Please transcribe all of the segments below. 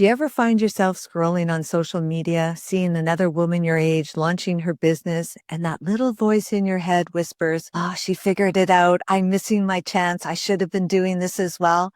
Do you ever find yourself scrolling on social media, seeing another woman your age launching her business, and that little voice in your head whispers, "Oh, she figured it out. I'm missing my chance. I should have been doing this as well."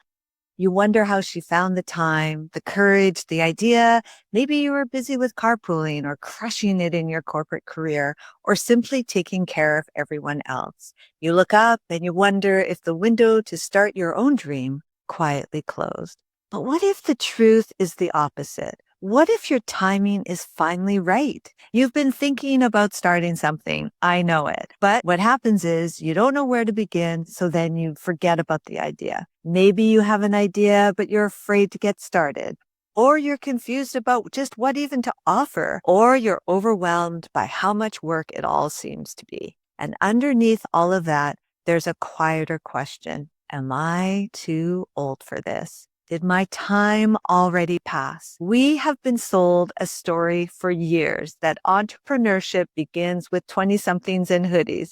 You wonder how she found the time, the courage, the idea. Maybe you were busy with carpooling or crushing it in your corporate career, or simply taking care of everyone else. You look up and you wonder if the window to start your own dream quietly closed. But what if the truth is the opposite? What if your timing is finally right? You've been thinking about starting something. I know it. But what happens is you don't know where to begin, so then you forget about the idea. Maybe you have an idea, but you're afraid to get started. Or you're confused about just what even to offer. Or you're overwhelmed by how much work it all seems to be. And underneath all of that, there's a quieter question. Am I too old for this? Did my time already pass? We have been sold a story for years that entrepreneurship begins with 20-somethings in hoodies.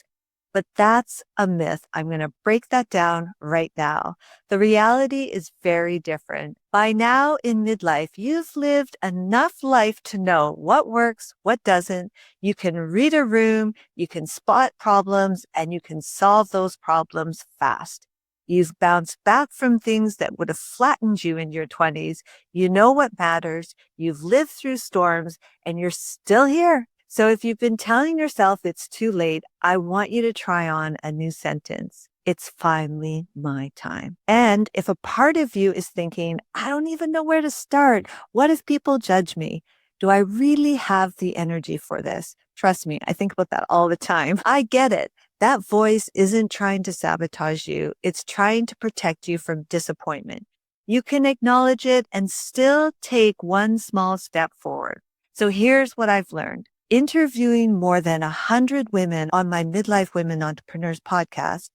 But that's a myth. I'm going to break that down right now. The reality is very different. By now in midlife, you've lived enough life to know what works, what doesn't. You can read a room, you can spot problems, and you can solve those problems fast. You've bounced back from things that would have flattened you in your 20s. You know what matters. You've lived through storms and you're still here. So if you've been telling yourself it's too late, I want you to try on a new sentence. It's finally my time. And if a part of you is thinking, I don't even know where to start. What if people judge me? Do I really have the energy for this? Trust me, I think about that all the time. I get it. That voice isn't trying to sabotage you. It's trying to protect you from disappointment. You can acknowledge it and still take one small step forward. So here's what I've learned. Interviewing more than 100 women on my Midlife Women Entrepreneurs podcast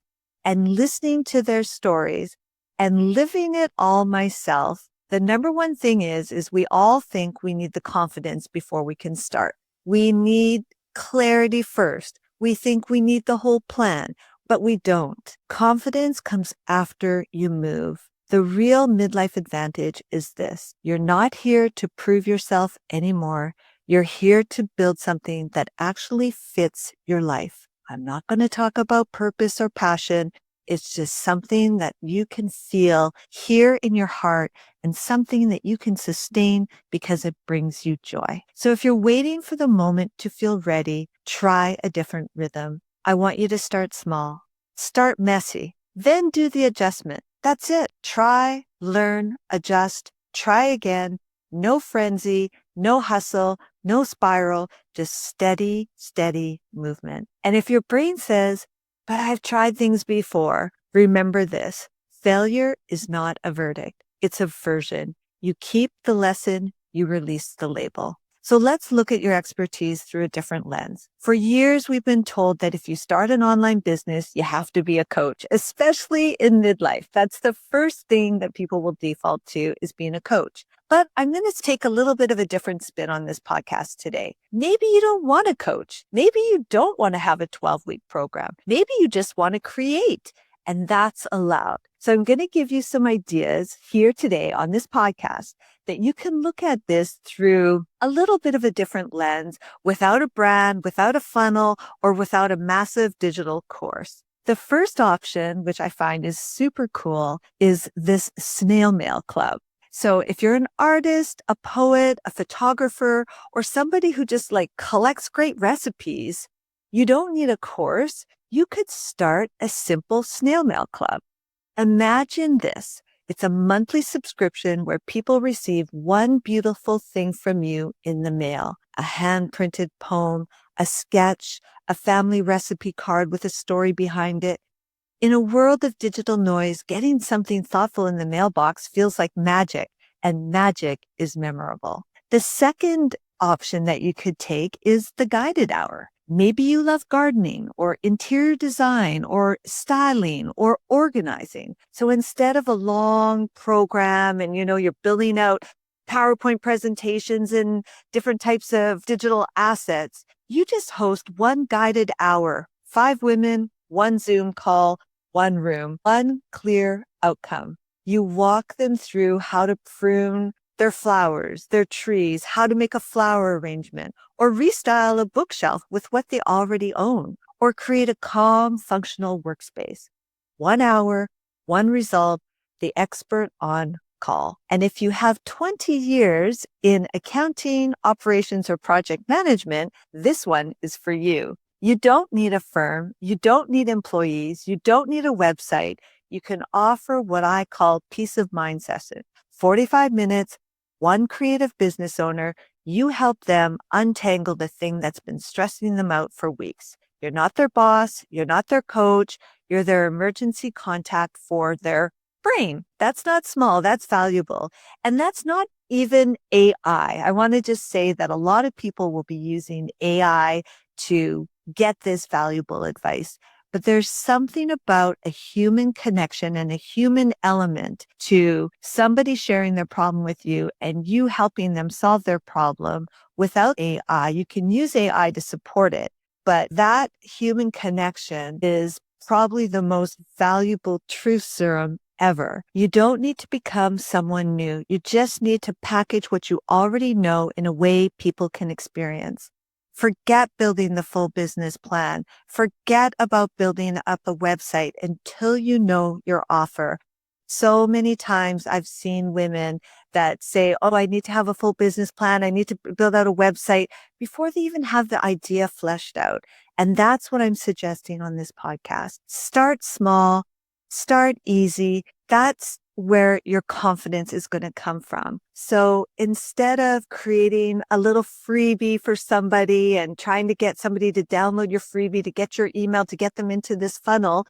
and listening to their stories and living it all myself, the number one thing is we all think we need the confidence before we can start. We need clarity first. We think we need the whole plan, but we don't. Confidence comes after you move. The real midlife advantage is this. You're not here to prove yourself anymore. You're here to build something that actually fits your life. I'm not going to talk about purpose or passion. It's just something that you can feel here in your heart and something that you can sustain because it brings you joy. So if you're waiting for the moment to feel ready, try a different rhythm. I want you to start small. Start messy. Then do the adjustment. That's it. Try, learn, adjust, try again. No frenzy, no hustle, no spiral, just steady, steady movement. And if your brain says, but I've tried things before, remember this. Failure is not a verdict. It's a version. You keep the lesson, you release the label. So let's look at your expertise through a different lens. For years, we've been told that if you start an online business, you have to be a coach, especially in midlife. That's the first thing that people will default to is being a coach. But I'm going to take a little bit of a different spin on this podcast today. Maybe you don't want a coach. Maybe you don't want to have a 12-week program. Maybe you just want to create, and that's allowed. So I'm going to give you some ideas here today on this podcast that you can look at this through a little bit of a different lens without a brand, without a funnel, or without a massive digital course. The first option, which I find is super cool, is this snail mail club. So if you're an artist, a poet, a photographer, or somebody who just collects great recipes, you don't need a course. You could start a simple snail mail club. Imagine this. It's a monthly subscription where people receive one beautiful thing from you in the mail, a hand-printed poem, a sketch, a family recipe card with a story behind it. In a world of digital noise, getting something thoughtful in the mailbox feels like magic, and magic is memorable. The second option that you could take is the guided hour. Maybe you love gardening or interior design or styling or organizing. So instead of a long program and, you're building out PowerPoint presentations and different types of digital assets, you just host one guided hour, 5 women, one Zoom call, one room, one clear outcome. You walk them through how to prune, their flowers, their trees, how to make a flower arrangement, or restyle a bookshelf with what they already own, or create a calm, functional workspace. 1 hour, one result, the expert on call. And if you have 20 years in accounting, operations, or project management, this one is for you. You don't need a firm. You don't need employees. You don't need a website. You can offer what I call peace of mind session. 45 minutes, one creative business owner. You help them untangle the thing that's been stressing them out for weeks. You're not their boss. You're not their coach. You're their emergency contact for their brain. That's not small. That's valuable. And that's not even AI. I want to just say that a lot of people will be using AI to get this valuable advice. But there's something about a human connection and a human element to somebody sharing their problem with you and you helping them solve their problem without AI. You can use AI to support it, but that human connection is probably the most valuable truth serum ever. You don't need to become someone new. You just need to package what you already know in a way people can experience. Forget building the full business plan. Forget about building up a website until you know your offer. So many times I've seen women that say, oh, I need to have a full business plan. I need to build out a website before they even have the idea fleshed out. And that's what I'm suggesting on this podcast. Start small, start easy. That's where your confidence is going to come from. So instead of creating a little freebie for somebody and trying to get somebody to download your freebie to get your email, to get them into this funnel,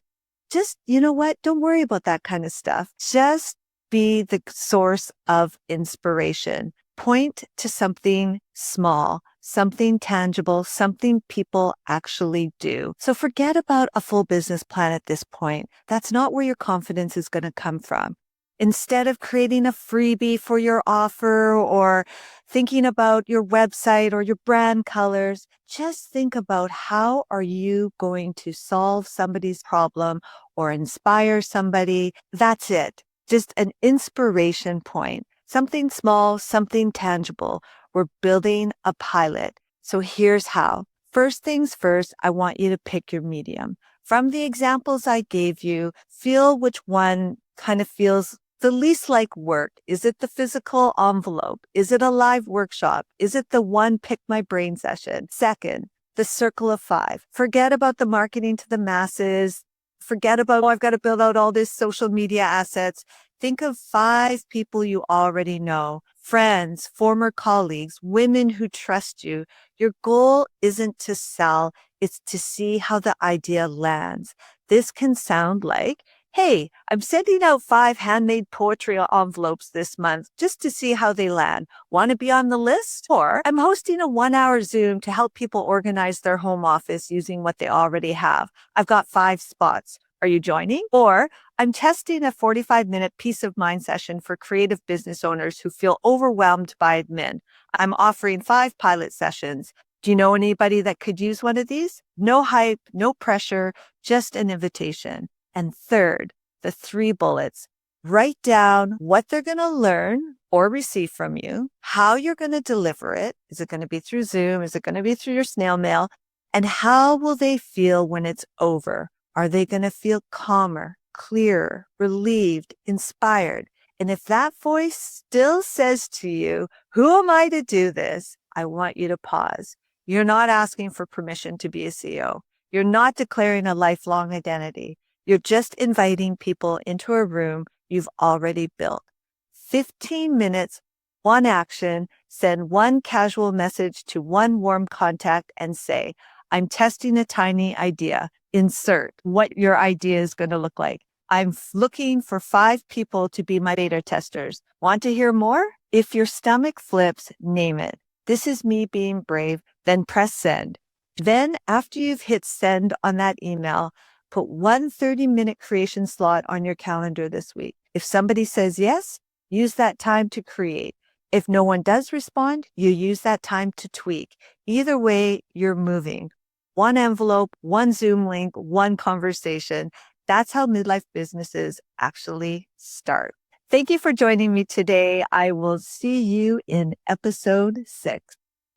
just, you know what? Don't worry about that kind of stuff. Just be the source of inspiration. Point to something small, something tangible, something people actually do. So forget about a full business plan at this point. That's not where your confidence is going to come from. Instead of creating a freebie for your offer or thinking about your website or your brand colors, just think about how are you going to solve somebody's problem or inspire somebody. That's it. Just an inspiration point. Something small, something tangible. We're building a pilot. So here's how. First things first, I want you to pick your medium. From the examples I gave you, feel which one kind of feels the least like work. Is it the physical envelope? Is it a live workshop? Is it the one pick my brain session? Second, the circle of 5. Forget about the marketing to the masses. Forget about, oh, I've got to build out all this social media assets. Think of 5 people you already know, friends, former colleagues, women who trust you. Your goal isn't to sell, it's to see how the idea lands. This can sound like, hey, I'm sending out 5 handmade poetry envelopes this month just to see how they land. Want to be on the list? Or I'm hosting a 1-hour Zoom to help people organize their home office using what they already have. I've got 5 spots. Are you joining? Or I'm testing a 45-minute peace of mind session for creative business owners who feel overwhelmed by admin. I'm offering 5 pilot sessions. Do you know anybody that could use one of these? No hype, no pressure, just an invitation. And third, the 3 bullets. Write down what they're going to learn or receive from you, how you're going to deliver it. Is it going to be through Zoom? Is it going to be through your snail mail? And how will they feel when it's over? Are they going to feel calmer, clearer, relieved, inspired? And if that voice still says to you, who am I to do this? I want you to pause. You're not asking for permission to be a CEO. You're not declaring a lifelong identity. You're just inviting people into a room you've already built. 15 minutes, 1 action, send 1 casual message to 1 warm contact and say, I'm testing a tiny idea. Insert what your idea is going to look like. I'm looking for 5 people to be my beta testers. Want to hear more? If your stomach flips, name it. This is me being brave, then press send. Then after you've hit send on that email, put 1 30-minute creation slot on your calendar this week. If somebody says yes, use that time to create. If no one does respond, you use that time to tweak. Either way, you're moving. 1 envelope, 1 Zoom link, 1 conversation. That's how midlife businesses actually start. Thank you for joining me today. I will see you in episode 6.